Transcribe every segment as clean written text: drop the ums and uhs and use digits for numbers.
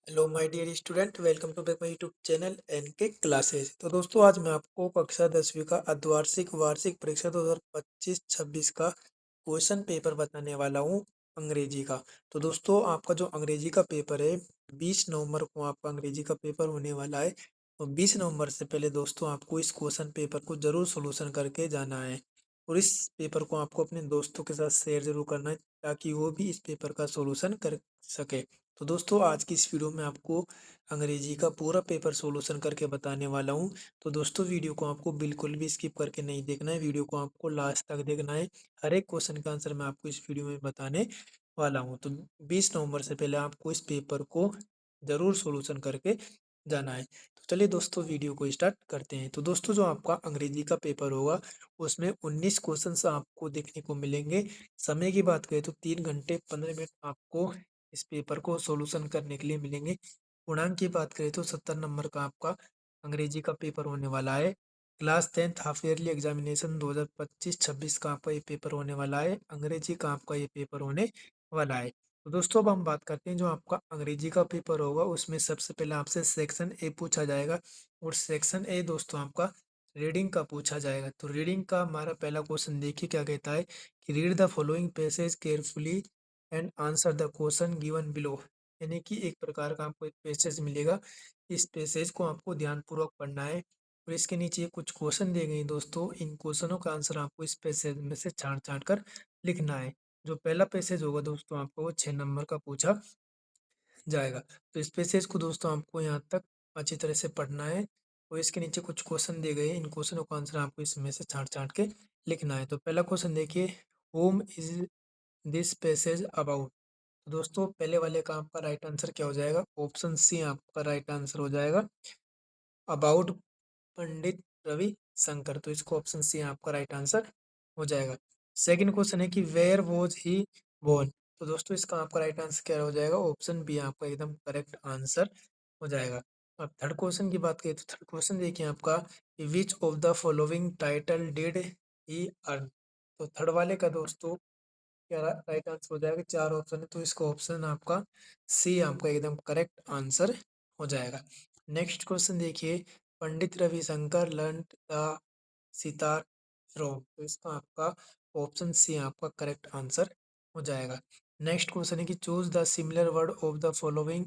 Hello my dear student, welcome to back my YouTube channel NK classes. तो दोस्तों, आज मैं आपको कक्षा 10वीं का अर्धवार्षिक वार्षिक परीक्षा 2025-26 का क्वेश्चन पेपर बताने वाला हूँ, अंग्रेजी का। तो दोस्तों, आपका जो अंग्रेजी का पेपर है, 20 नवंबर को आपका अंग्रेजी का पेपर होने वाला है। तो 20 नवंबर से पहले दोस्तों, आपको इस क्वेश्चन पेपर को जरूर सोल्यूशन करके जाना है। और इस पेपर को आपको अपने दोस्तों के साथ शेयर जरूर करना है, ताकि वो भी इस पेपर का सोल्यूशन कर सके। तो दोस्तों, आज की इस वीडियो में आपको अंग्रेजी का पूरा पेपर सॉल्यूशन करके बताने वाला हूं। तो दोस्तों, वीडियो को आपको बिल्कुल भी स्किप करके नहीं देखना है, वीडियो को आपको लास्ट तक देखना है। हर एक क्वेश्चन का आंसर मैं आपको इस वीडियो में बताने वाला हूं। तो 20 नवंबर से पहले आपको इस पेपर को ज़रूर सॉल्यूशन करके जाना है। तो चलिए दोस्तों, वीडियो को स्टार्ट करते हैं। तो दोस्तों, जो आपका अंग्रेजी का पेपर होगा, उसमें 19 क्वेश्चन आपको देखने को मिलेंगे। समय की बात करें तो 3 घंटे 15 मिनट आपको इस पेपर को सॉल्यूशन करने के लिए मिलेंगे। पूर्णांक की बात करें तो 70 नंबर का आपका अंग्रेजी का पेपर होने वाला है। Class 10th half yearly examination 2025-26 का आपका ये पेपर होने वाला है। अंग्रेजी का आपका ये पेपर होने वाला है। तो दोस्तों, अब हम बात करते हैं, जो आपका अंग्रेजी का पेपर होगा उसमें सबसे पहले आपसे सेक्शन ए पूछा जाएगा। और सेक्शन ए दोस्तों आपका रीडिंग का पूछा जाएगा। तो रीडिंग का हमारा पहला क्वेश्चन देखिए क्या कहता है कि read the following passage carefully and answer the question given below. यानी कि एक प्रकार का आपको एक पैसेज मिलेगा, इस पैसेज को आपको ध्यानपूर्वक पढ़ना है। और इसके नीचे कुछ क्वेश्चन दिए गए हैं दोस्तों, इन क्वेश्चनों का आंसर आपको इस पैसेज में से छांट छांट कर लिखना है। जो पहला पैसेज होगा दोस्तों, आपको वो 6 नंबर का पूछा जाएगा। तो इस पैसेज को दोस्तों आपको यहाँ तक अच्छी तरह से पढ़ना है। और इसके नीचे कुछ क्वेश्चन दिए गए हैं, इन क्वेश्चनों का आंसर आपको इसमें से छांट छांट के लिखना है। तो पहला क्वेश्चन देखिए, home is this passage about. तो दोस्तों, पहले वाले का आपका राइट आंसर क्या हो जाएगा? ऑप्शन सी आपका राइट आंसर हो जाएगा, अबाउट पंडित रवि शंकर। तो इसको ऑप्शन सी आपका राइट आंसर हो जाएगा। सेकंड क्वेश्चन है कि वेयर वॉज ही बोर्न। तो दोस्तों, इसका आपका राइट आंसर क्या हो जाएगा? ऑप्शन बी आपका एकदम करेक्ट आंसर हो जाएगा। अब थर्ड क्वेश्चन की बात करें तो थर्ड क्वेश्चन देखिए आपका, which of the following title did he earn. तो थर्ड वाले का दोस्तों क्या राइट आंसर हो जाएगा? 4 ऑप्शन है, तो इसका ऑप्शन आपका सी आपका एकदम करेक्ट आंसर हो जाएगा। नेक्स्ट क्वेश्चन देखिए, Pandit Ravishankar learn the sitar from. तो इसका आपका ऑप्शन सी आपका करेक्ट आंसर हो जाएगा। नेक्स्ट क्वेश्चन है कि choose the similar word of the following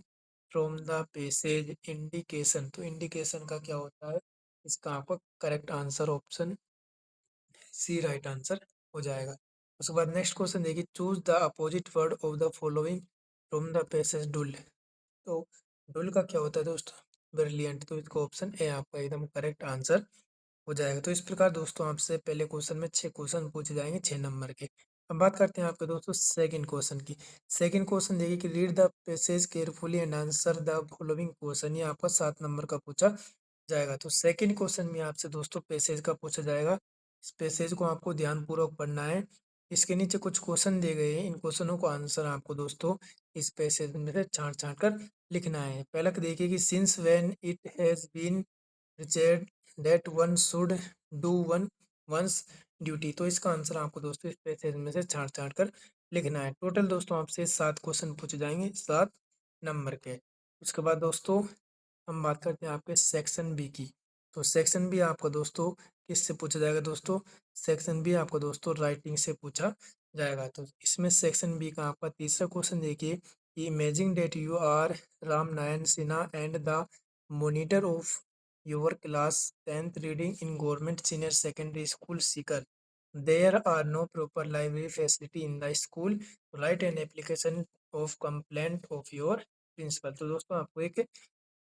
from the passage indication. तो इंडिकेशन का क्या होता है? इसका आपका correct answer option C right answer हो जाएगा। उसके बाद नेक्स्ट क्वेश्चन देखिए, choose the opposite word of the following from the passage dull. तो डुल का क्या होता है दोस्तों? ब्रिलियंट। तो इसका ऑप्शन ए आपका एकदम करेक्ट आंसर हो जाएगा। तो इस प्रकार दोस्तों, आपसे पहले क्वेश्चन में 6 क्वेश्चन पूछे जाएंगे 6 नंबर के। अब बात करते हैं आपके दोस्तों सेकंड क्वेश्चन की। सेकंड क्वेश्चन देखिए कि read the passage carefully and answer the following question. ये आपका 7 नंबर का पूछा जाएगा। तो सेकंड क्वेश्चन में आपसे दोस्तों पैसेज का पूछा जाएगा। इस पैसेज को आपको ध्यानपूर्वक पढ़ना है। इसके नीचे कुछ क्वेश्चन दिए गए हैं, इन क्वेश्चनों का आंसर आपको दोस्तों इस पैसेज में से छांट छांट कर लिखना है। पहला देखिए कि since when it has been reached that one should do once duty. तो इसका आंसर आपको दोस्तों इस पैसेज में से छांट छांट कर लिखना है। टोटल दोस्तों आपसे 7 क्वेश्चन पूछे जाएंगे, 7 नंबर के। उसके बाद दोस्तों, हम बात करते हैं आपके सेक्शन बी की। तो सेक्शन बी आपका दोस्तों किससे पूछा जाएगा? दोस्तों, सेक्शन बी आपका दोस्तों राइटिंग से पूछा जाएगा। तो इसमें सेक्शन बी का आपका तीसरा क्वेश्चन देखिए, imagine that you are Ram Narayan Sinha and the monitor of your class 10th reading in government senior secondary school Sikar. There are no proper library facility in the school. Write an application of complaint of your principal. तो दोस्तों, आपको एक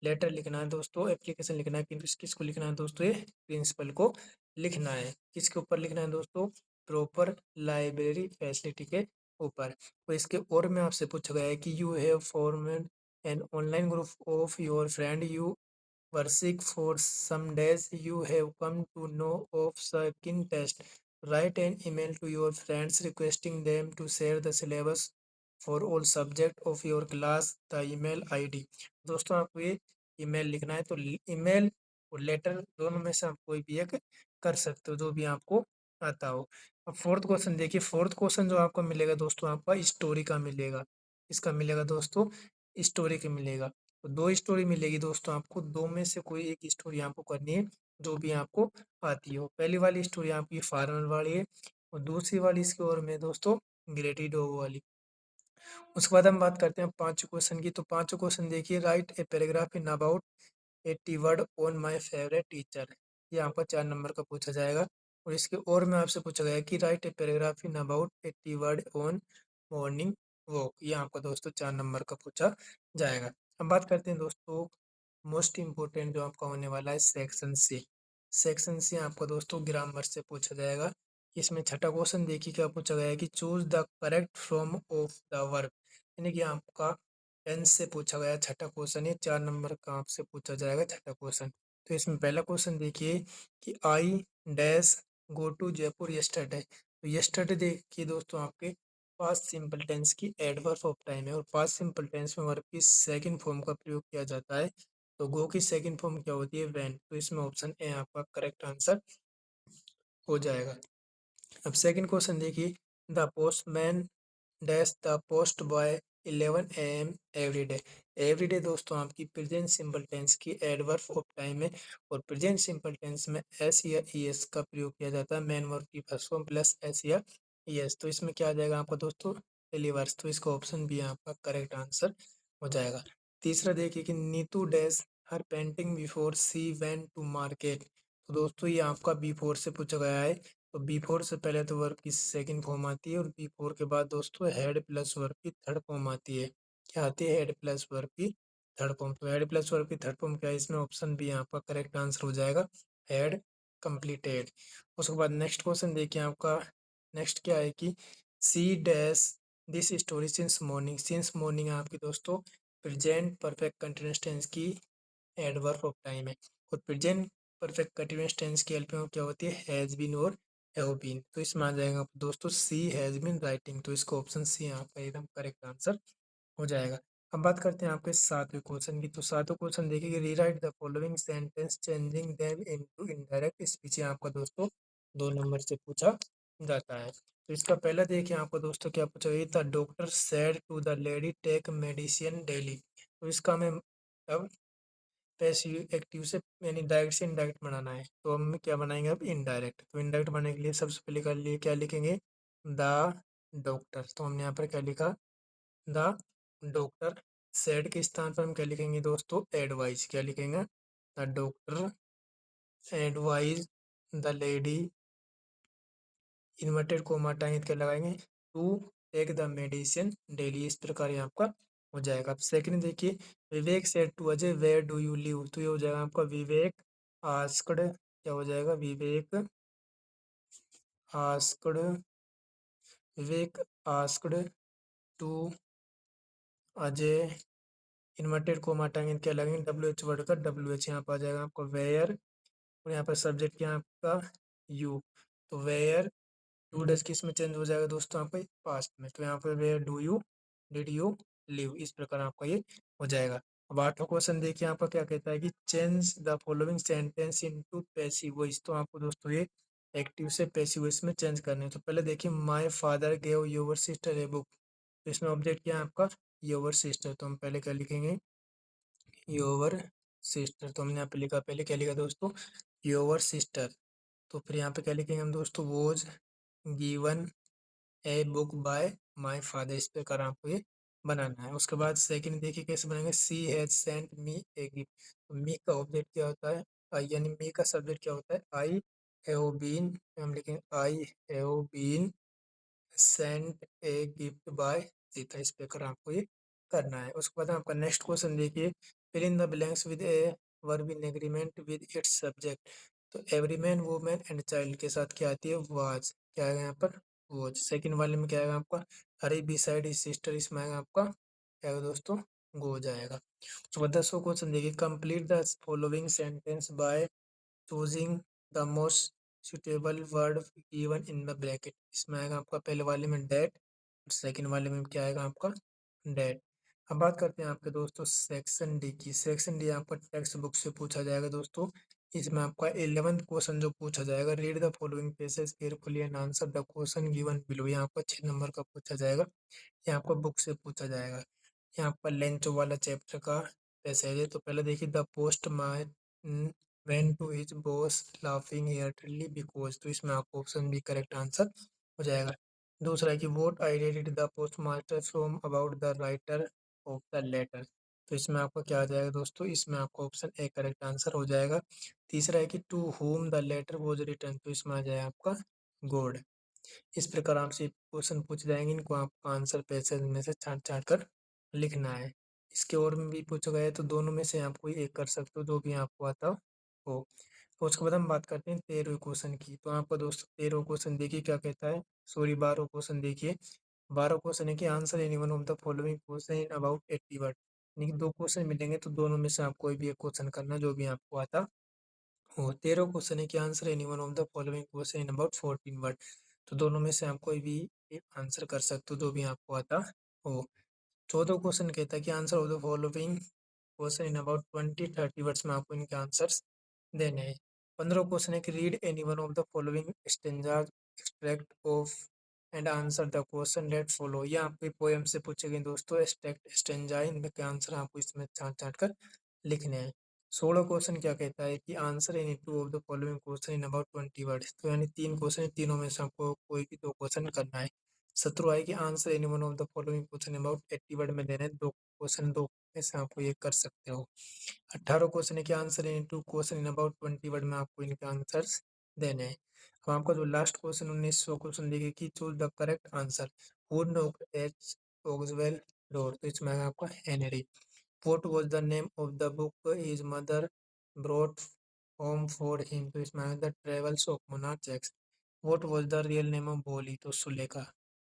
letter लिखना है दोस्तों, application लिखना है। किसको लिखना है दोस्तों? ये प्रिंसिपल को लिखना है। किसके ऊपर लिखना है दोस्तों? प्रॉपर लाइब्रेरी फैसिलिटी के ऊपर। तो इसके और में आपसे पूछा गया है कि you have formed an online group of your friend you were sick for some days. You have come to know of second test. Write an email to your friends requesting them to share the syllabus for all subject of your class. The email ID। दोस्तों, आपको ये email लिखना है। तो email और letter दोनों में से आप कोई भी एक कर सकते हो, जो भी आपको आता हो। अब फोर्थ क्वेश्चन देखिए। फोर्थ क्वेश्चन जो आपको मिलेगा दोस्तों, आपका स्टोरी का मिलेगा। इसका मिलेगा दोस्तों, स्टोरी का मिलेगा। तो 2 स्टोरी मिलेगी दोस्तों आपको, 2 में से कोई एक स्टोरी आपको करनी है, जो भी आपको आती हो। पहली वाली स्टोरी आपकी फार्मर वाली है और दूसरी वाली इसकी ओर में दोस्तों ग्रेटी डॉग वाली। उसके बाद हम बात करते हैं 5 क्वेश्चन की, तो 5 क्वेश्चन देखिए, right a paragraph in about 80 word on my favourite teacher. ये आपका 4 नंबर का पूछा जाएगा। और इसके और में आपसे पूछा गया है कि right a paragraph in about 80 word on morning walk. ये आपका दोस्तों 4 नंबर का पूछा जाएगा। अब बात करते हैं दोस्तों मोस्ट इम्पोर्टेंट जो आपका होने वाला है सेक्शन सी। सेक्शन सी आपका दोस्तों ग्रामर से पूछा जाएगा। इसमें छठा क्वेश्चन देखिए क्या पूछा गया है कि choose the correct form of the verb, यानी कि आपका टेंस से पूछा गया छठा क्वेश्चन है, 4 नंबर का आपसे पूछा जाएगा छठा क्वेश्चन। तो इसमें पहला क्वेश्चन देखिए कि I dash go to Jaipur yesterday. तो यस्टरडे देखिए दोस्तों आपके पास्ट सिंपल टेंस की एडवर्ब ऑफ टाइम है और पास्ट सिंपल टेंस में वर्ब की सेकंड फॉर्म का प्रयोग किया जाता है। तो गो की सेकंड फॉर्म क्या होती है, व्हेन। तो इसमें ऑप्शन ए आपका करेक्ट आंसर हो जाएगा। अब सेकंड क्वेश्चन देखिए, the postman dash the post boy 11 AM every day. Every day दोस्तों आपकी प्रेजेंट सिंपल टेंस की एडवर्ब ऑफ टाइम है और प्रेजेंट सिंपल टेंस में एस या ई एस का प्रयोग किया जाता है, मेन वर्ब की फर्स्ट फॉर्म प्लस एस या ई एस। तो इसमें क्या आ जाएगा आपका दोस्तों डिलीवर्स। तो इसका ऑप्शन भी आपका करेक्ट आंसर हो जाएगा। तीसरा देखिए कि Neetu dash her painting before she went to market. तो दोस्तों ये आपका बिफोर से पूछा गया है। तो बी फोर से पहले तो वर्ब की सेकंड फॉर्म आती है और बी फोर के बाद दोस्तों हेड प्लस वर्ब की थर्ड फॉर्म आती है। क्या आती है, हेड प्लस वर्ब की थर्ड फॉर्म। तो हेड प्लस वर्ब की थर्ड फॉर्म क्या है, इसमें ऑप्शन बी आपका करेक्ट आंसर हो जाएगा, हेड कंप्लीटेड। उसके बाद नेक्स्ट क्वेश्चन देखिए आपका, नेक्स्ट क्या है कि she dash this story since morning. Since morning आपकी दोस्तों प्रेजेंट परफेक्ट कंटिन्यूअस टेंस की एडवर्ब ऑफ टाइम है और प्रेजेंट परफेक्ट कंटीन्यूअस टेंस की हेल्प में क्या होती है, हैज बीन और हैव बीन। तो इसमें आ जाएगा दोस्तों सी हैज बीन राइटिंग। तो इसका ऑप्शन सी आपका एकदम करेक्ट आंसर हो जाएगा। अब बात करते हैं आपके सातवें क्वेश्चन की, तो सातवें क्वेश्चन देखिए, rewrite the following sentence changing them into indirect speech. आपका दोस्तों 2 नंबर से पूछा जाता है। तो इसका पहला देखिए आपका दोस्तों क्या पूछा गया था, doctor said to the lady take medicine daily. तो इसका हमें अब पैसिव एक्टिव से यानी डायरेक्ट से इनडायरेक्ट बनाना है, तो हम क्या बनाएंगे अब इनडायरेक्ट। तो इनडायरेक्ट बनाने के लिए सबसे पहले कर लिए क्या लिखेंगे, द डॉक्टर। तो हमने यहाँ पर क्या लिखा, द डॉक्टर। सेड के स्थान पर हम क्या लिखेंगे दोस्तों, एडवाइज। क्या लिखेंगे, the doctor advise the lady, inverted comma time क्या लगाएंगे, to take the medicine daily. इस प्रकार ये आपका हो जाएगा। अब सेकंड देखिए, Vivek said to Ajay where do you live. तो ये हो जाएगा आपका विवेक आस्क्ड, क्या हो जाएगा, Vivek asked, Vivek asked to Ajay, inverted comma हटाएंगे क्या लगेंगे, डब्ल्यू एच वर्ड का डब्ल्यू एच यहाँ पर आ जाएगा आपका वेयर और यहाँ पर सब्जेक्ट क्या है आपका यू। तो वेयर टू डज किस में चेंज हो जाएगा दोस्तों आपका पास्ट में। तो यहाँ पर where do you did you live, इस प्रकार आपका ये हो जाएगा। अब आठवां क्वेश्चन देखिए आपका क्या कहता है कि change the following sentence into passive voice. तो आपको दोस्तों ये एक्टिव से पैसिव वॉइस में चेंज करने हैं। तो पहले देखिए, my father gave your sister a book. तो इसमें ऑब्जेक्ट क्या है आपका योर सिस्टर। तो हम पहले क्या लिखेंगे, योर सिस्टर। तो हमने यहाँ पे लिखा, पहले क्या लिखा दोस्तों, योर सिस्टर। तो फिर यहाँ पे क्या लिखेंगे हम दोस्तों, was given a book by my father. इस प्रकार आपको ये बनाना है। उसके बाद सेकंड देखिए कैसे बनाएंगे, she has sent me a gift. तो मी का ऑब्जेक्ट क्या होता है, यानी मी का सब्जेक्ट क्या होता है, आई हैव बीन। हम लिखेंगे I have been sent a gift by Sita. इस प्रकार आपको ये करना है। उसके बाद आपका नेक्स्ट क्वेश्चन देखिए, fill in the blanks with a verb in agreement with its subject. तो every man women and child के साथ क्या आती है, वाज। क्या आएगा यहाँ पर, वॉच। सेकंड वाले में क्या आएगा आपका, हरी बी साइड इज सिस्टर। इसमें आएगा आपका क्या आएगा दोस्तों, गो हो जाएगा। उसके बाद 10वां क्वेश्चन देखिए, complete the following sentence by choosing the most suitable word given in the bracket. इसमें आएगा आपका पहले वाले में डेट और सेकंड वाले में क्या आएगा आपका डेट। अब बात करते हैं आपके दोस्तों सेक्शन डी की। सेक्शन डी आपका टेक्स्ट बुक से पूछा जाएगा दोस्तों। इसमें आपका 11th क्वेश्चन जो पूछा जाएगा, read the following pages carefully and answer the question given below. यहाँ आपका 6 नंबर का पूछा जाएगा, ये आपका बुक से पूछा जाएगा। यहाँ आपका लंच वाला चैप्टर का पैसेज है। तो पहले देखिए the post my went to his boss laughing heartily because, तो इसमें आपको ऑप्शन बी करेक्ट आंसर हो जाएगा। दूसरा है कि what I rated the post master from about the writer of the letter, तो इसमें आपका क्या आ जाएगा दोस्तों, इसमें आपका ऑप्शन ए करेक्ट आंसर हो जाएगा। तीसरा है कि to whom the letter was return, तो इसमें आ जाएगा आपका गॉड। इस प्रकार आपसे क्वेश्चन पूछ जाएंगे, इनको आपका आंसर पैसेज में से छांट छांट कर लिखना है। इसके और में भी पूछा गया है तो दोनों में से आप कोई एक कर सकते हो, जो भी आपको आता हो। तो उसके बाद हम बात करते हैं 13वें क्वेश्चन की। तो आपका दोस्तों 13वां क्वेश्चन देखिए क्या कहता है, सॉरी 12वां क्वेश्चन देखिए। 12वां क्वेश्चन है कि answer any one of the following question in about 80 word, यानी कि दो क्वेश्चन मिलेंगे तो दोनों में से आप कोई भी एक क्वेश्चन करना जो भी आपको आता हो। 13वां क्वेश्चन है कि answer any one of the following question in about 14 word, तो दोनों में से आप कोई भी एक आंसर कर सकते हो जो भी आपको आता हो। 14वां क्वेश्चन कहता है कि answer of the following question in about 20-30 words में आपको इनके आंसर्स देने हैं। 15वां क्वेश्चन है कि read any one of the following stanzas extract of and answer the question let follow, ये आपके पोएम से पूछे गए दोस्तों एक्सट्रैक्ट स्टेंजा, इनके आंसर आपको इसमें छांट छांट कर लिखने हैं। 16वां क्वेश्चन क्या कहता है कि answer any two of the following question in about 20 words, तो यानी तीन क्वेश्चन है, तीनों में से आपको कोई भी दो क्वेश्चन करना है। 17वां है कि answer any one of the following question about 80 word में देने हैं, दो क्वेश्चन दो में से आपको ये कर सकते हो। 18वां क्वेश्चन है कि answer in two question in about 20 word में आपको इनके आंसर्स देने हैं। अब आपका जो लास्ट क्वेश्चन 19वां क्वेश्चन देखिए कि choose the correct answer, who knocked at Oxwell door, तो इसमें है आपका Henry. What was the name of the book his mother brought home for him, तो इसमें है the travels of monarch Jacks. What was the real name of बोली, तो सुलेखा।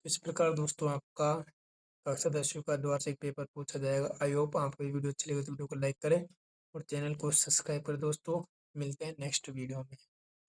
इस प्रकार दोस्तों आपका कक्षा 10वीं का द्वार्षिक पेपर पूछा जाएगा। आई होप आपको ये वीडियो अच्छी लगी तो वीडियो को लाइक करें और चैनल को सब्सक्राइब करें दोस्तों। मिलते हैं नेक्स्ट वीडियो में।